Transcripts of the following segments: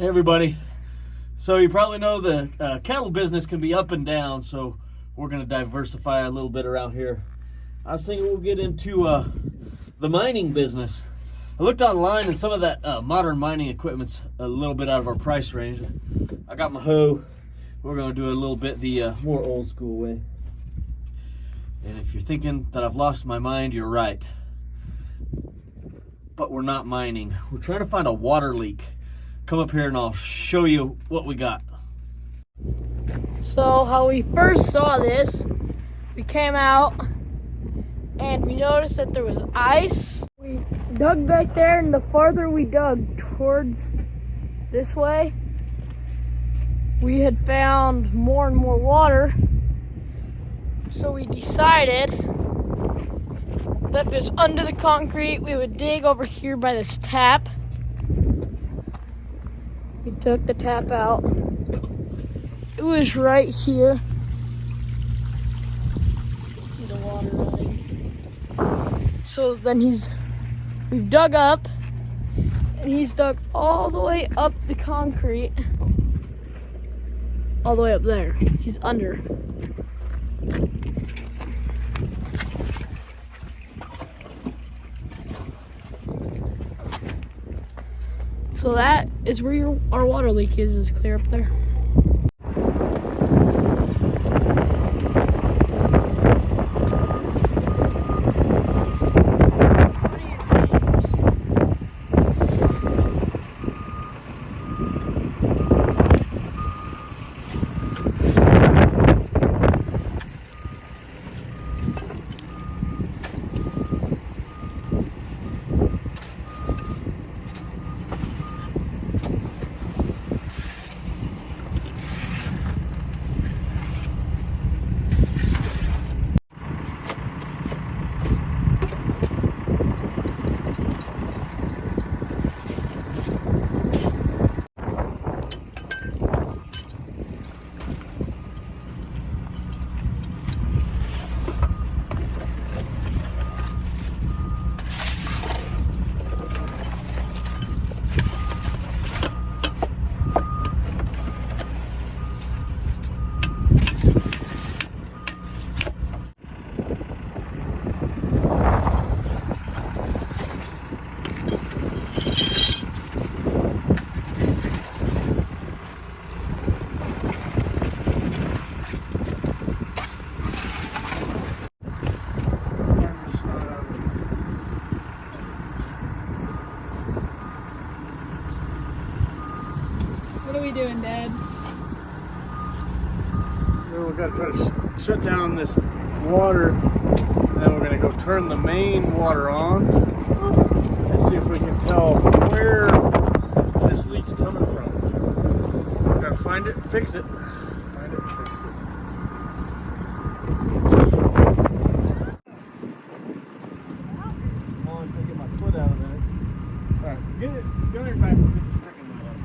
Hey everybody. So you probably know the cattle business can be up and down, so we're going to diversify a little bit around here. I was thinking we'll get into the mining business. I looked online and some of that modern mining equipment's a little bit out of our price range. I got my hoe. We're going to do a little bit the more old school way. And if you're thinking that I've lost my mind, you're right. But we're not mining. We're trying to find a water leak. Come up here and I'll show you what we got. So how we first saw this, we came out and we noticed that there was ice. We dug back there, and the farther we dug towards this way, we had found more and more water. So we decided that if it's under the concrete, we would dig over here by this tap. We took the tap out. It was right here. See the water running. So then we've dug up, and he's dug all the way up the concrete, all the way up there. He's under. So that is where our water leak is clear up there. What are we doing, Dad? Well, we've got to try to shut down this water, and then we're going to go turn the main water on and see if we can tell where this leak's coming from. We've got to find it and fix it. Find it and fix it. Come on, I get my foot out of there. Alright, get it. Go ahead back. We'll get this freaking one out.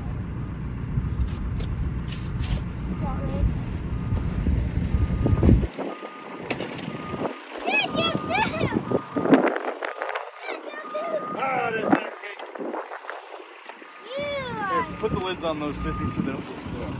Ah, there's that. Here, put the lids on those sissies so they don't go out.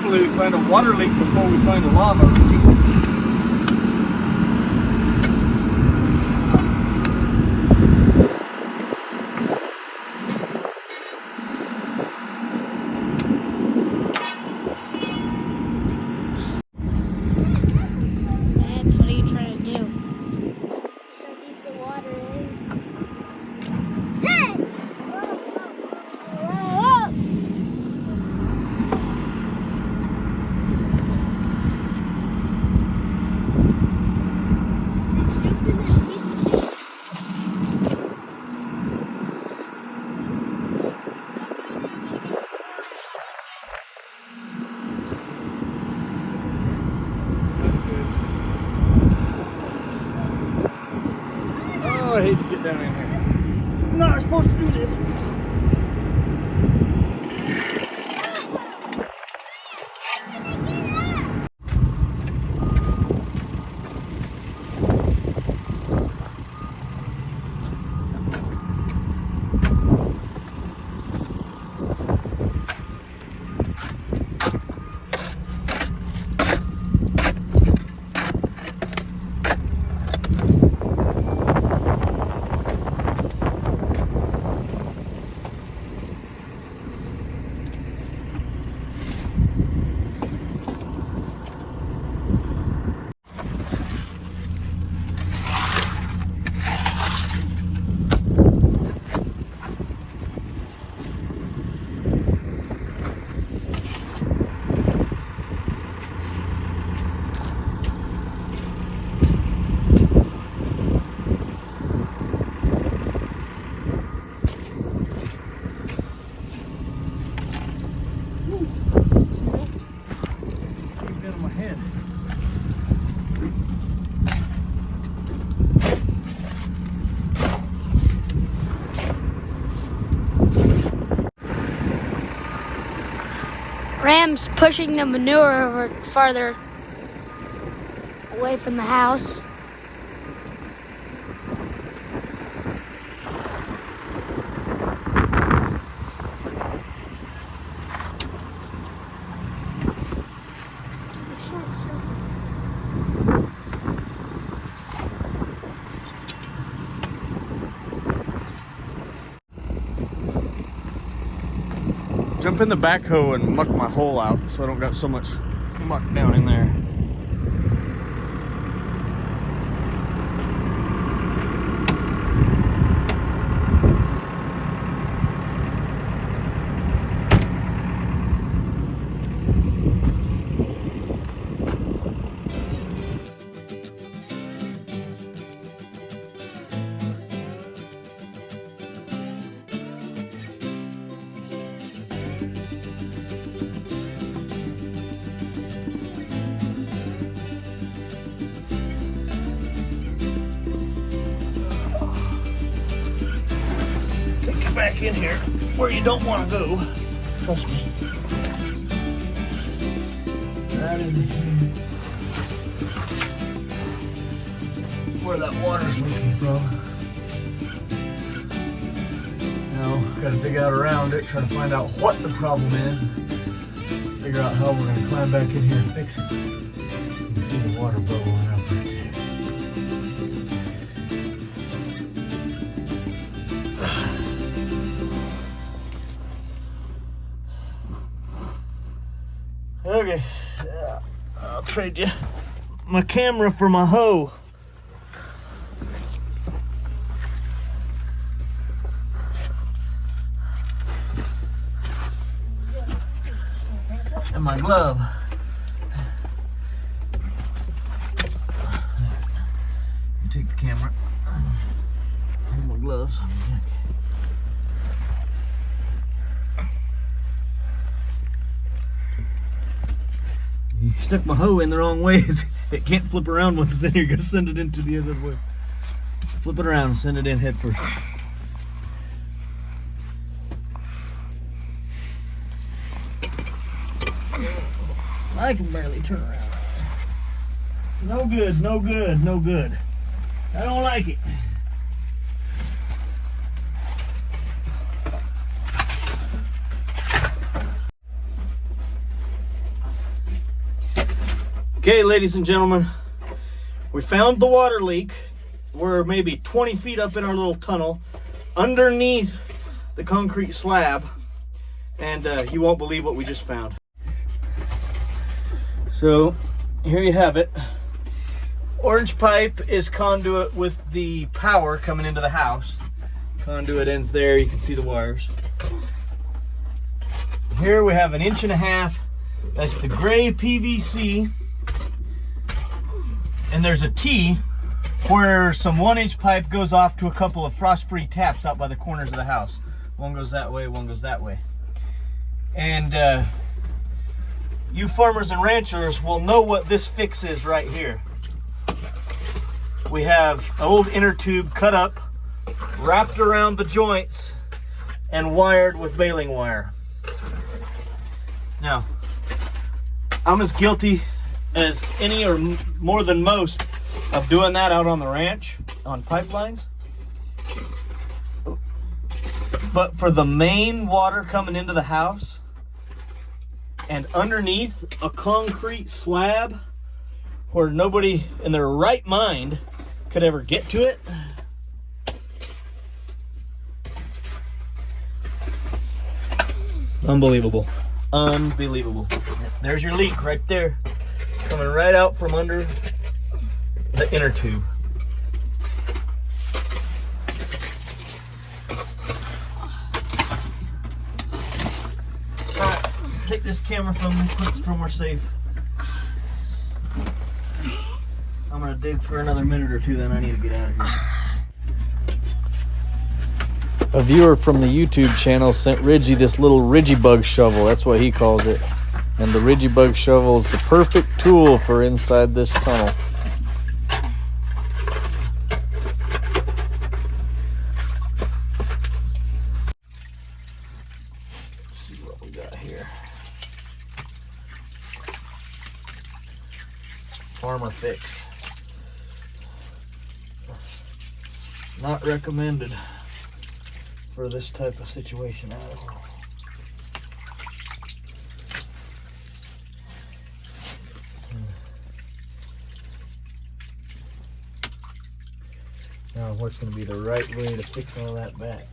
Hopefully we find a water leak before we find a lava leak. That's what are you trying to do? How deep the water is. Hey! Whoa! Oh, I hate to get down in here. I'm not supposed to do this. Ram's pushing the manure over farther away from the house. Jump in the backhoe and muck my hole out so I don't got so much muck down in there. Back in here where you don't want to go. Trust me. Right in here. Where that water's leaking from. Now, gotta dig out around it, try to find out what the problem is. Figure out how we're gonna climb back in here and fix it. You can see the water bubbling up right there. Okay, I'll trade you my camera for my hoe. And my glove. You take the camera. Hold my gloves. You stuck my hoe in the wrong way. It can't flip around once it's in here. You're gonna send it into the other way. Flip it around and send it in head first. I can barely turn around. No good, no good, no good. I don't like it. Okay, ladies and gentlemen, we found the water leak. We're maybe 20 feet up in our little tunnel underneath the concrete slab, and you won't believe what we just found. So here you have it. Orange pipe is conduit with the power coming into the house. Conduit ends there, you can see the wires. Here we have 1.5 inches. That's the gray PVC. And there's a T where some 1-inch pipe goes off to a couple of frost-free taps out by the corners of the house. One goes that way, one goes that way. And you farmers and ranchers will know what this fix is right here. We have an old inner tube cut up, wrapped around the joints, and wired with baling wire. Now, I'm as guilty as any or more than most of doing that out on the ranch on pipelines. But for the main water coming into the house and underneath a concrete slab where nobody in their right mind could ever get to it, unbelievable. Unbelievable. There's your leak right there, coming right out from under the inner tube. Alright, take this camera from me, put it somewhere safe. I'm gonna dig for another minute or two, then I need to get out of here. A viewer from the YouTube channel sent Ridgie this little Ridgie bug shovel. That's what he calls it. And the Ridgie bug shovel is the perfect tool for inside this tunnel. Let's see what we got here. Farmer fix. Not recommended for this type of situation at all. Now, what's going to be the right way to fix all that back?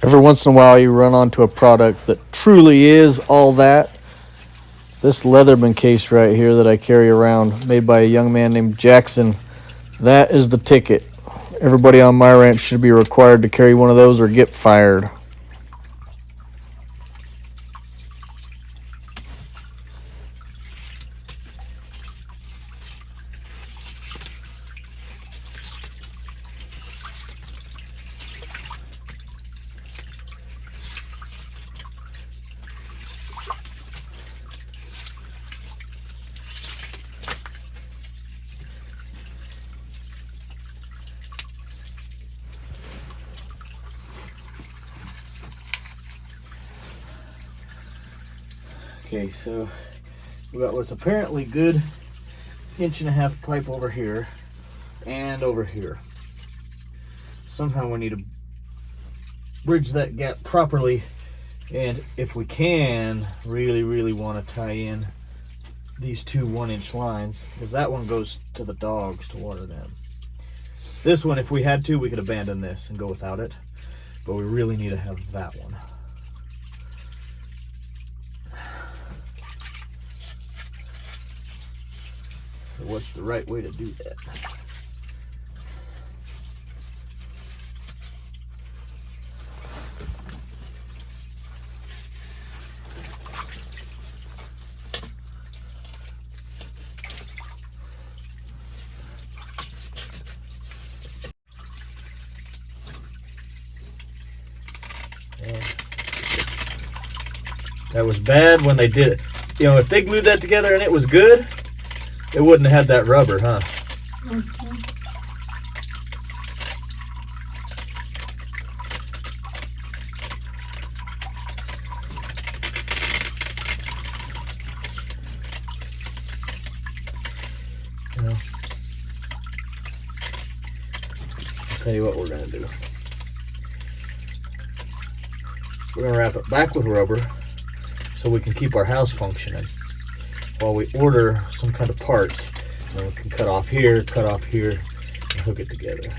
Every once in a while you run onto a product that truly is all that. This Leatherman case right here that I carry around, made by a young man named Jackson, that is the ticket. Everybody on my ranch should be required to carry one of those or get fired. Okay, so we got what's apparently good 1.5 inch pipe over here and over here. Somehow we need to bridge that gap properly, and if we can, really want to tie in these two 1-inch lines, because that one goes to the dogs to water them. This one, if we had to, we could abandon this and go without it, but we really need to have that one. What's the right way to do that? That was bad when they did it. You know, if they glued that together and it was good, it wouldn't have had that rubber, huh? You know? I'll tell you what we're gonna do. We're gonna wrap it back with rubber so we can keep our house functioning while we order some kind of parts. And then we can cut off here, and hook it together.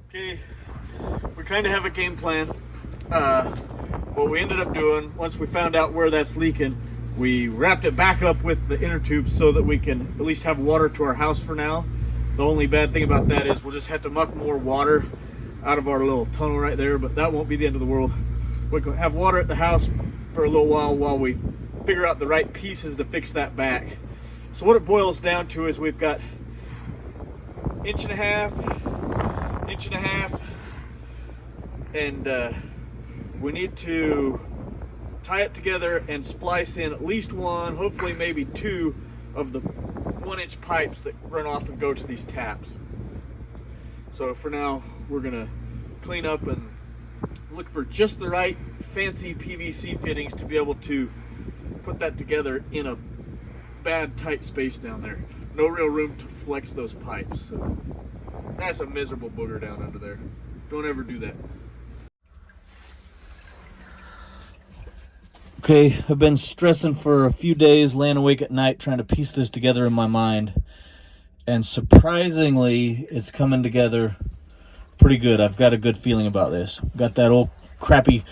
Okay, we kind of have a game plan. What we ended up doing, once we found out where that's leaking, we wrapped it back up with the inner tube so that we can at least have water to our house for now. The only bad thing about that is we'll just have to muck more water out of our little tunnel right there, but that won't be the end of the world. We can have water at the house for a little while we figure out the right pieces to fix that back. So what it boils down to is we've got 1.5 inches, and we need to tie it together and splice in at least one, hopefully maybe two of the 1-inch pipes that run off and go to these taps. So for now, we're gonna clean up and look for just the right fancy PVC fittings to be able to put that together in a bad tight space down there. No real room to flex those pipes. So that's a miserable booger down under there. Don't ever do that. Okay, I've been stressing for a few days, laying awake at night trying to piece this together in my mind. And surprisingly, it's coming together pretty good. I've got a good feeling about this. Got that old crappy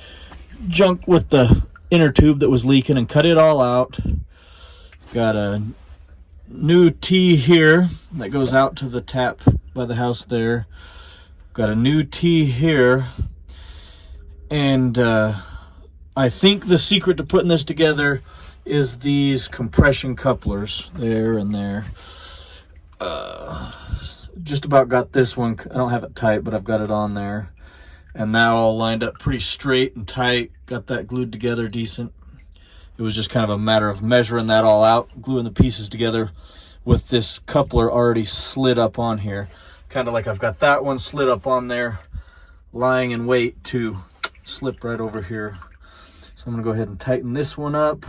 junk with the inner tube that was leaking and cut it all out. Got a new T here that goes out to the tap by the house there. Got a new T here. And I think the secret to putting this together is these compression couplers there and there. Just about got this one. I don't have it tight, but I've got it on there. And that all lined up pretty straight and tight. Got that glued together decent. It was just kind of a matter of measuring that all out, gluing the pieces together with this coupler already slid up on here. Kind of like I've got that one slid up on there, lying in wait to slip right over here. So I'm gonna go ahead and tighten this one up.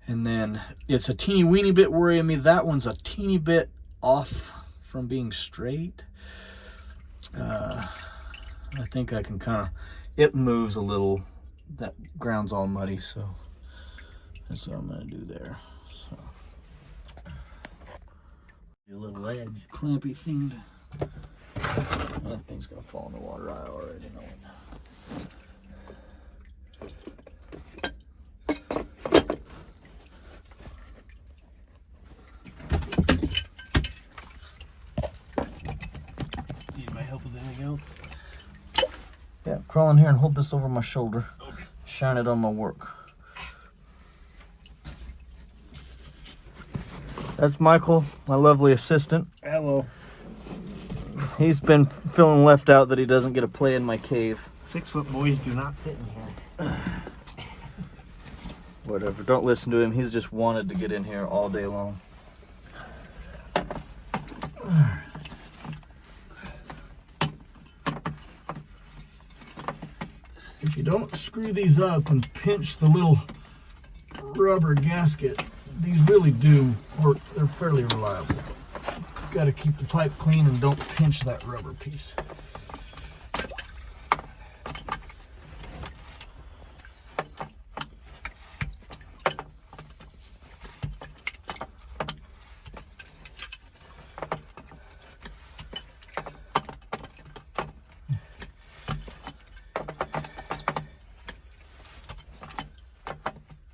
And then it's a teeny weeny bit worrying me. That one's a teeny bit off from being straight. I think I can kind of, it moves a little. That ground's all muddy, so that's what I'm gonna do there. So a little edge, clampy thing. That thing's gonna fall in the water. I already know it. Need my help with anything else? Yeah, crawl in here and hold this over my shoulder. Okay. Shine it on my work. That's Michael, my lovely assistant. Hello. He's been feeling left out that he doesn't get a play in my cave. 6-foot boys do not fit in here. Whatever, don't listen to him. He's just wanted to get in here all day long. If you don't screw these up and pinch the little rubber gasket, these really do work. They're fairly reliable. Got to keep the pipe clean and don't pinch that rubber piece.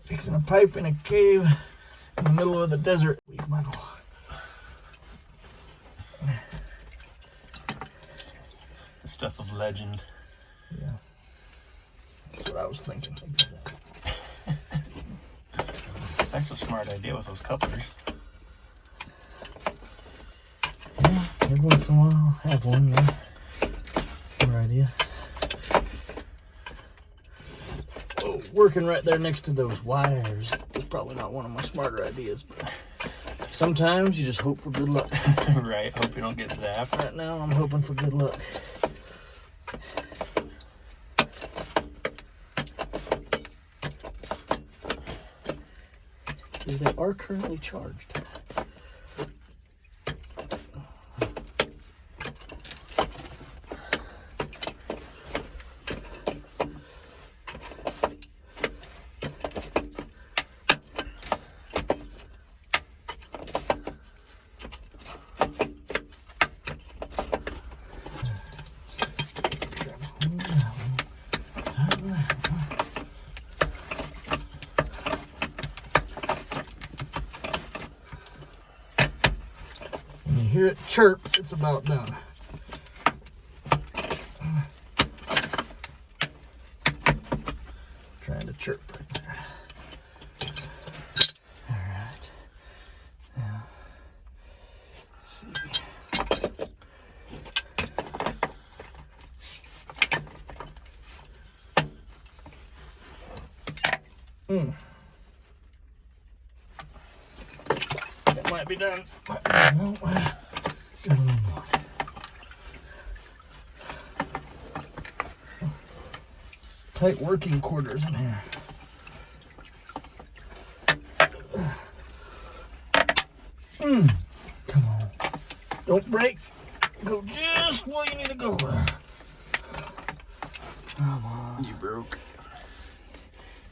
Fixing a pipe in a cave in the middle of the desert. Michael. The stuff of legend. Yeah. That's what I was thinking. That's a smart idea with those couplers. Yeah, every once in a while I'll have one, yeah. Smart idea. Oh, working right there next to those wires. It's probably not one of my smarter ideas, but sometimes you just hope for good luck. Right, hope you don't get zapped. Right now I'm hoping for good luck. Actually, they are currently charged. When you hear it chirp, it's about done. Trying to chirp right there. All right. Now, let's see. That might be done. No, got a little more. Tight working quarters in here. Come on. Don't break. Go just where you need to go. Come on. You broke.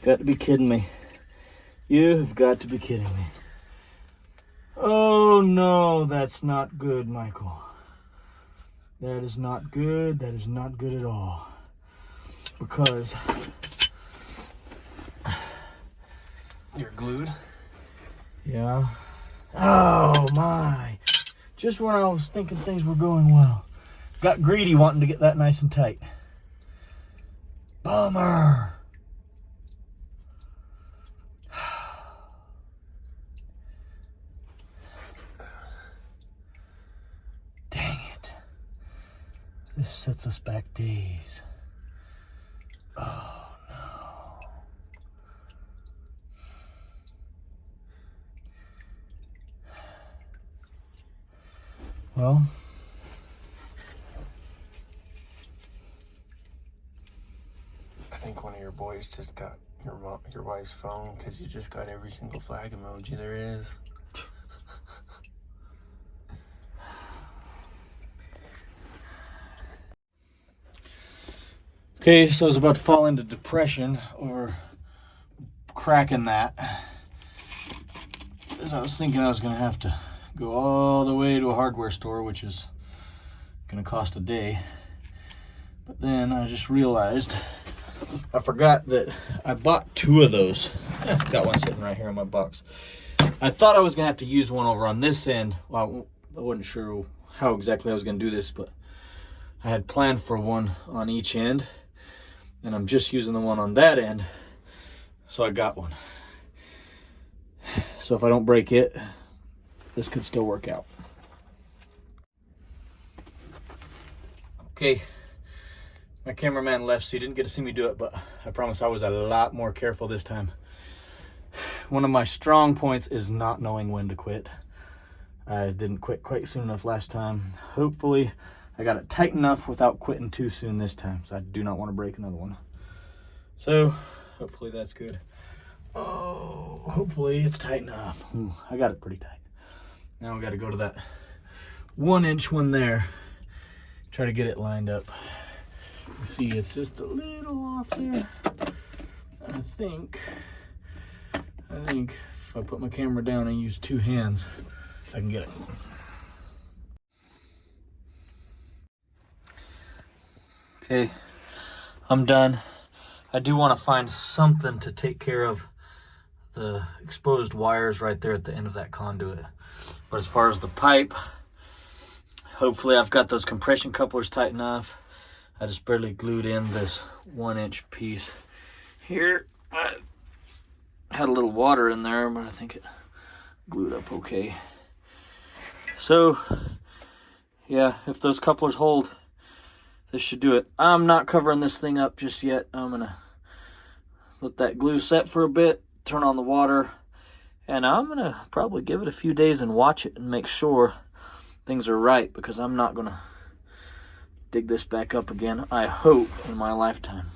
Got to be kidding me. You have got to be kidding me. Oh no, that's not good, Michael. That is not good. That is not good at all. Because You're glued? yeah. Oh my. Just when I was thinking things were going well. Got greedy wanting to get that nice and tight. Bummer. Dang it. This sets us back days. Oh no. Well, I think one of your boys just got your wife's phone because you just got every single flag emoji there is. okay, so I was about to fall into depression over cracking that. Because I was thinking I was going to have to go all the way to a hardware store, which is going to cost a day. But then I just realized I forgot that I bought 2 of those. Got one sitting right here in my box. I thought I was going to have to use one over on this end. Well, I wasn't sure how exactly I was going to do this, but I had planned for one on each end. And I'm just using the one on that end. So I got one. So if I don't break it, this could still work out. Okay. My cameraman left, so you didn't get to see me do it, but I promise I was a lot more careful this time. One of my strong points is not knowing when to quit. I didn't quit quite soon enough last time. Hopefully, I got it tight enough without quitting too soon this time, so I do not want to break another one. So, hopefully that's good. Oh, hopefully it's tight enough. Ooh, I got it pretty tight. Now we got to go to that 1-inch one there. Try to get it lined up. You see, it's just a little off there. I think if I put my camera down and use 2 hands, I can get it. Okay, I'm done. I do want to find something to take care of the exposed wires right there at the end of that conduit. But as far as the pipe, hopefully I've got those compression couplers tight enough. I just barely glued in this 1-inch piece here. I had a little water in there, but I think it glued up okay. So, yeah, if those couplers hold, this should do it. I'm not covering this thing up just yet. I'm gonna let that glue set for a bit, turn on the water, and I'm gonna probably give it a few days and watch it and make sure things are right, because I'm not gonna dig this back up again, I hope, in my lifetime.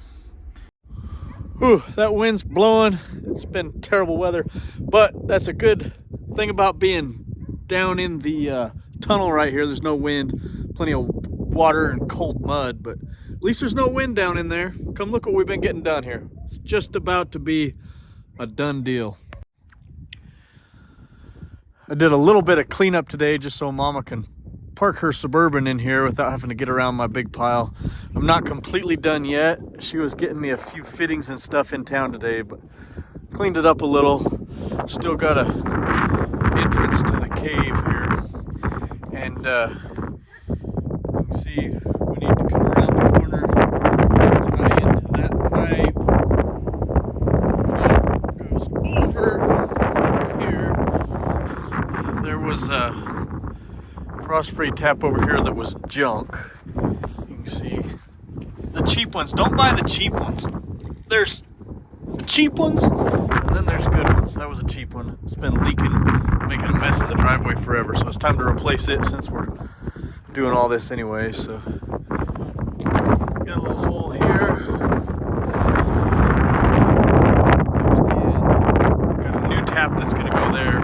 Whew, that wind's blowing. It's been terrible weather, but that's a good thing about being down in the tunnel right here. There's no wind, plenty of water and cold mud, but at least there's no wind down in there. Come look what we've been getting done here. It's just about to be a done deal. I did a little bit of cleanup today just so Mama can park her Suburban in here without having to get around my big pile. I'm not completely done yet. She was getting me a few fittings and stuff in town today, but cleaned it up a little. Still got a entrance to the cave here. And you can see we need to come around the corner, tie into that pipe, which goes over here. There was a frost-free tap over here that was junk. You can see the cheap ones. Don't buy the cheap ones. There's cheap ones and then there's good ones. That was a cheap one. It's been leaking, making a mess in the driveway forever, so it's time to replace it since we're doing all this anyway. So got a little hole here. There's the end. Got a new tap that's gonna go there.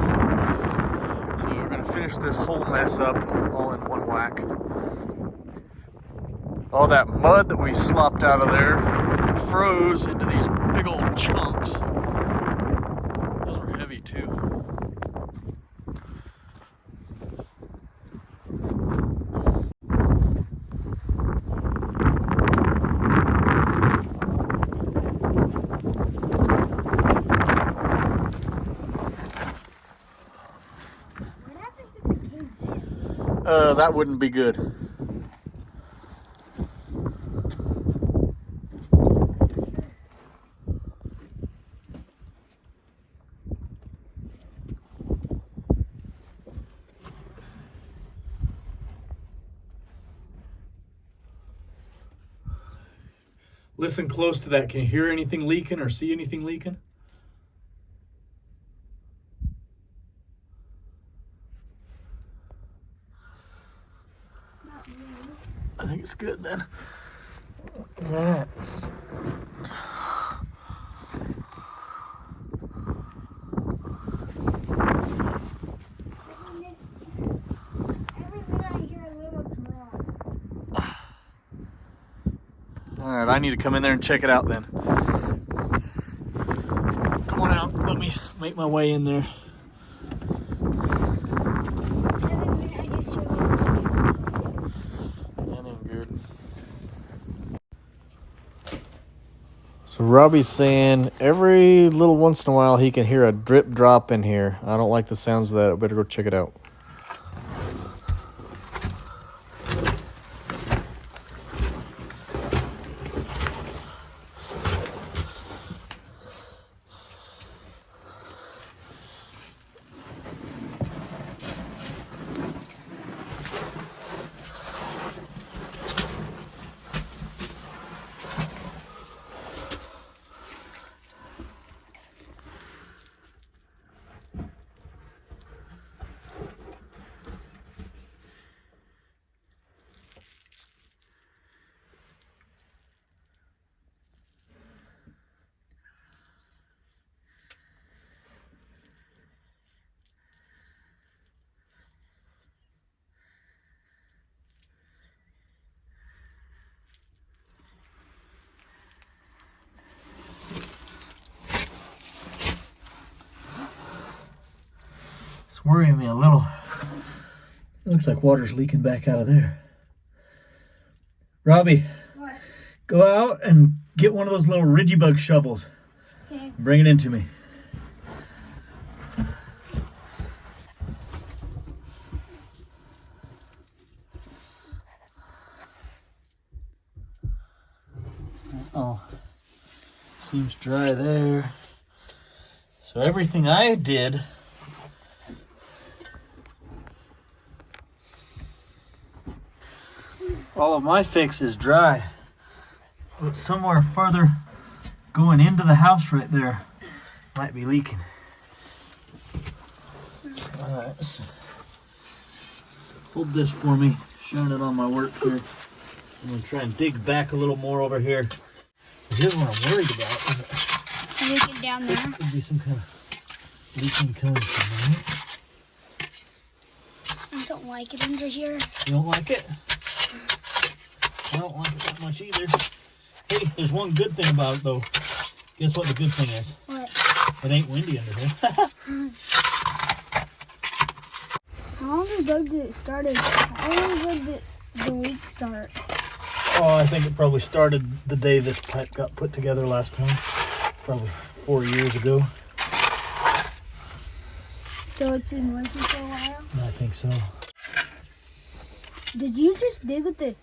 So we're gonna finish this whole mess up all in one whack. All that mud that we slopped out of there froze into these big old chunks. Those were heavy too. What happens if it caves in? That wouldn't be good. Listen close to that. Can you hear anything leaking or see anything leaking? Not really. I think it's good then. All right. Every minute I hear a little drop. All right, I need to come in there and check it out then. Come on out. Let me make my way in there. Every minute I just hear a little drop. That ain't good. So Robbie's saying every little once in a while he can hear a drip drop in here. I don't like the sounds of that. I better go check it out. It's worrying me a little. It looks like water's leaking back out of there. Robbie, What? go out and get one of those little ridgy-bug shovels. Okay. Bring it into me. Oh, seems dry there. So everything I did all of my fix is dry. But somewhere further going into the house right there might be leaking. Alright, so hold this for me, shine it on my work here. I'm gonna try and dig back a little more over here. Here's what I'm worried about. leaking down there. Could be some kind of leaking coming from there. I don't like it under here. You don't like it? I don't like it that much either. Hey, there's one good thing about it though. Guess what the good thing is? What? It ain't windy under here. How long ago did it start? How long ago did the leak start? Oh, I think it probably started the day this pipe got put together last time. Probably 4 years ago. So it's been leaking for a while? I think so. Did you just dig with the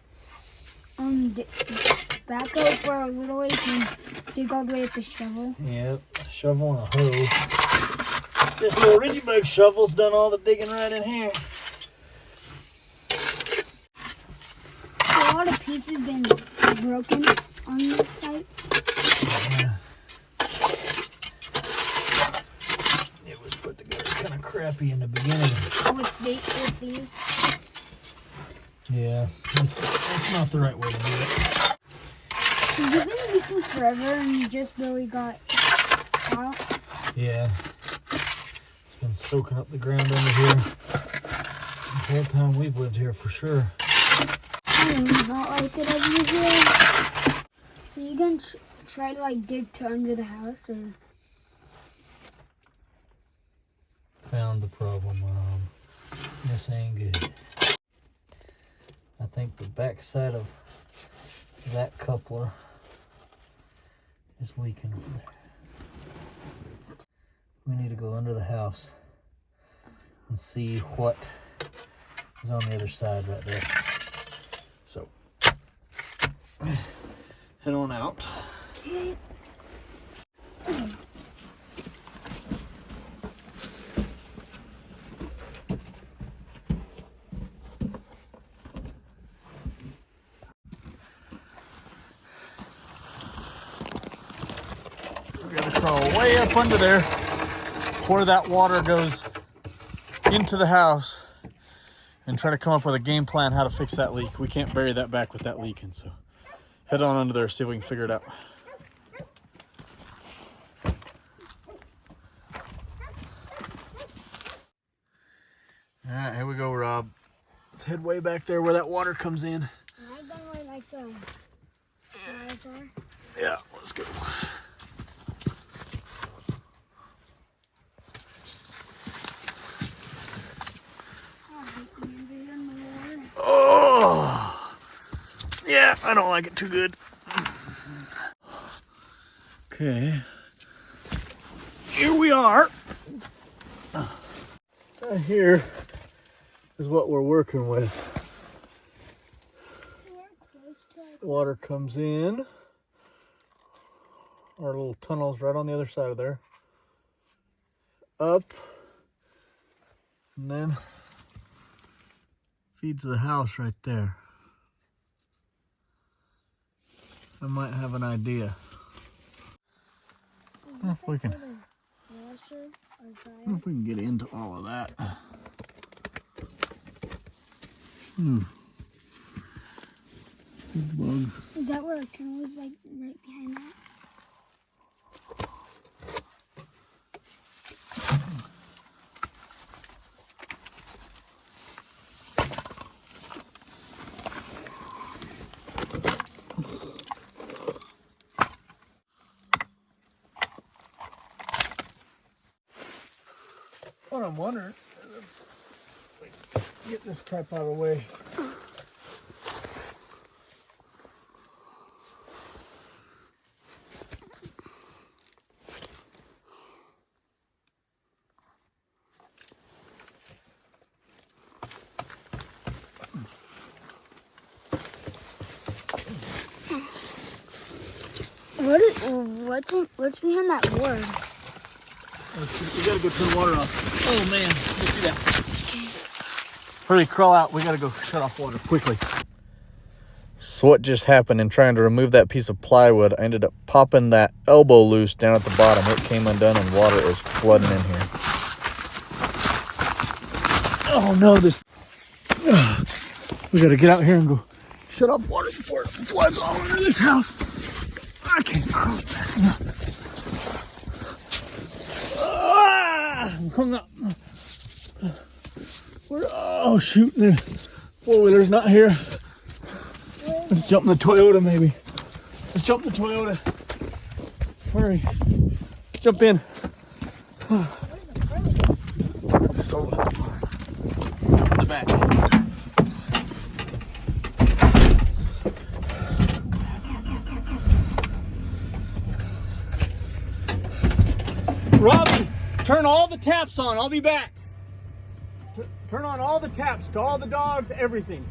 backhoe for a little ways and dig all the way with the shovel? Yep, a shovel and a hoe. This little Ridgebug shovel's done all the digging right in here. A lot of pieces been broken on this pipe. It was put together kind of crappy in the beginning. With these. Yeah, that's not the right way to do it. So you've been leaking forever and you just really got out? Yeah, it's been soaking up the ground under here the whole time we've lived here for sure. I do not like it over here. So you gonna try to like dig to under the house or? Found the problem, Mom. This ain't good. I think the back side of that coupler is leaking over there. We need to go under the house and see what is on the other side right there. So, head on out. Okay. We gotta crawl way up under there where that water goes into the house and try to come up with a game plan how to fix that leak. We can't bury that back with that leaking, so head on under there, see if we can figure it out. All right, here we go, Rob. Let's head way back there where that water comes in. I don't really like the eyes are. Yeah, let's go. Oh, yeah, I don't like it too good. Okay, here we are. Here is what we're working with. So we're close to like Water comes in. Our little tunnel's right on the other side of there. Up. And then feeds the house right there. I might have an idea. so Well, if we can- for the washer or I don't know dryer. if we can get into all of that. Bug. Is that where our tunnel is, like right behind that? What I'm wondering is if we can get this crap out of the way. What's behind that board? We gotta go turn the water off. Oh man, let's do that. Hurry, crawl out. We gotta go shut off water quickly. So what just happened in trying to remove that piece of plywood, I ended up popping that elbow loose down at the bottom. It came undone and water is flooding in here. Oh no, this. We gotta get out here and go shut off water before it floods all under this house. I can't crawl fast enough. hung up. Oh shoot, the four-wheeler's not here. Let's jump in the Toyota maybe. Let's jump in the Toyota. Hurry. Jump in. It's over in the back. Robbie, turn all the taps on. I'll be back. Turn on all the taps to all the dogs, everything.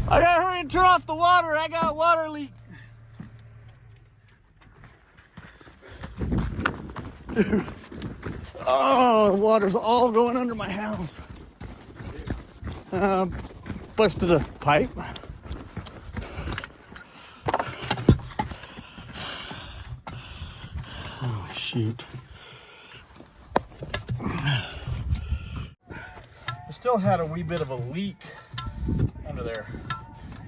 I gotta hurry and turn off the water. I got a water leak. Dude. Oh, the water's all going under my house. Busted a pipe. Oh, shoot. I still had a wee bit of a leak under there.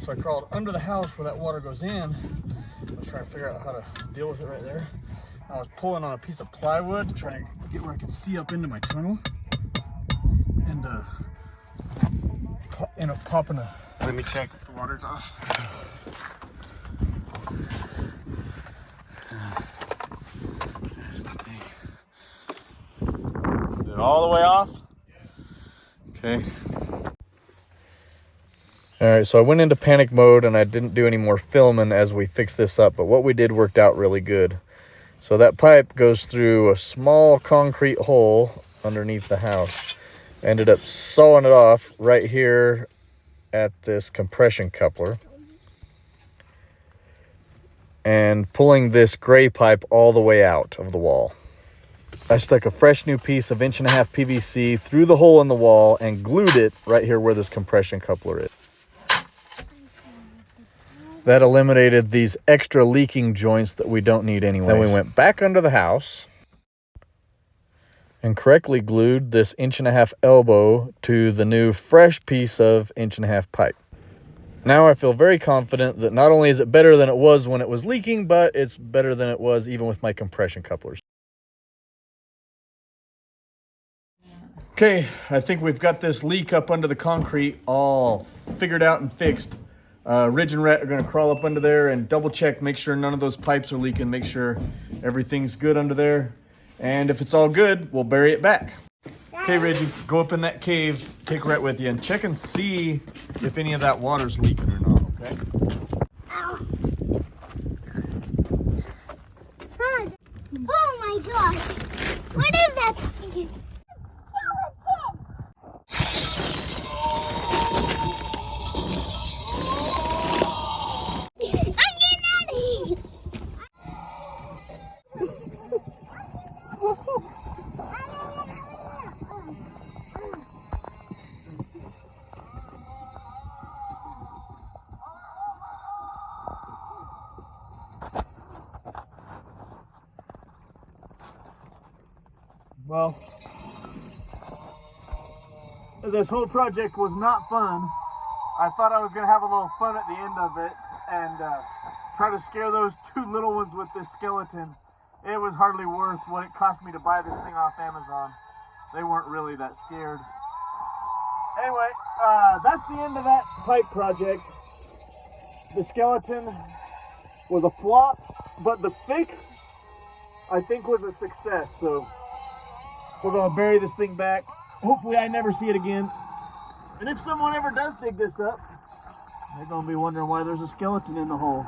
So I crawled under the house where that water goes in. I was trying to figure out how to deal with it right there. I was pulling on a piece of plywood to try and get where I could see up into my tunnel. And end up popping a... Let me check if the water's off. There's the thing. Is it all the way off? Okay. All right, so I went into panic mode and I didn't do any more filming as we fixed this up, but what we did worked out really good. So that pipe goes through a small concrete hole underneath the house. I ended up sawing it off right here at this compression coupler and pulling this gray pipe all the way out of the wall. I stuck a fresh new piece of 1.5" PVC through the hole in the wall and glued it right here where this compression coupler is. That eliminated these extra leaking joints that we don't need anyway. Then we went back under the house and correctly glued this 1.5" elbow to the new fresh piece of 1.5" pipe. Now I feel very confident that not only is it better than it was when it was leaking, but it's better than it was even with my compression couplers. Okay, I think we've got this leak up under the concrete all figured out and fixed. Ridge and Rhett are going to crawl up under there and double check, make sure none of those pipes are leaking, make sure everything's good under there. And if it's all good, we'll bury it back. Okay, Reggie, go up in that cave, take Rhett with you, and check and see if any of that water's leaking or not, okay? Oh my gosh! What is that thing? Well, this whole project was not fun. I thought I was going to have a little fun at the end of it and try to scare those two little ones with this skeleton. It was hardly worth what it cost me to buy this thing off Amazon. They weren't really that scared. Anyway, that's the end of that pipe project. The skeleton was a flop, but the fix, I think, was a success. So we're going to bury this thing back. Hopefully I never see it again. And if someone ever does dig this up, they're going to be wondering why there's a skeleton in the hole.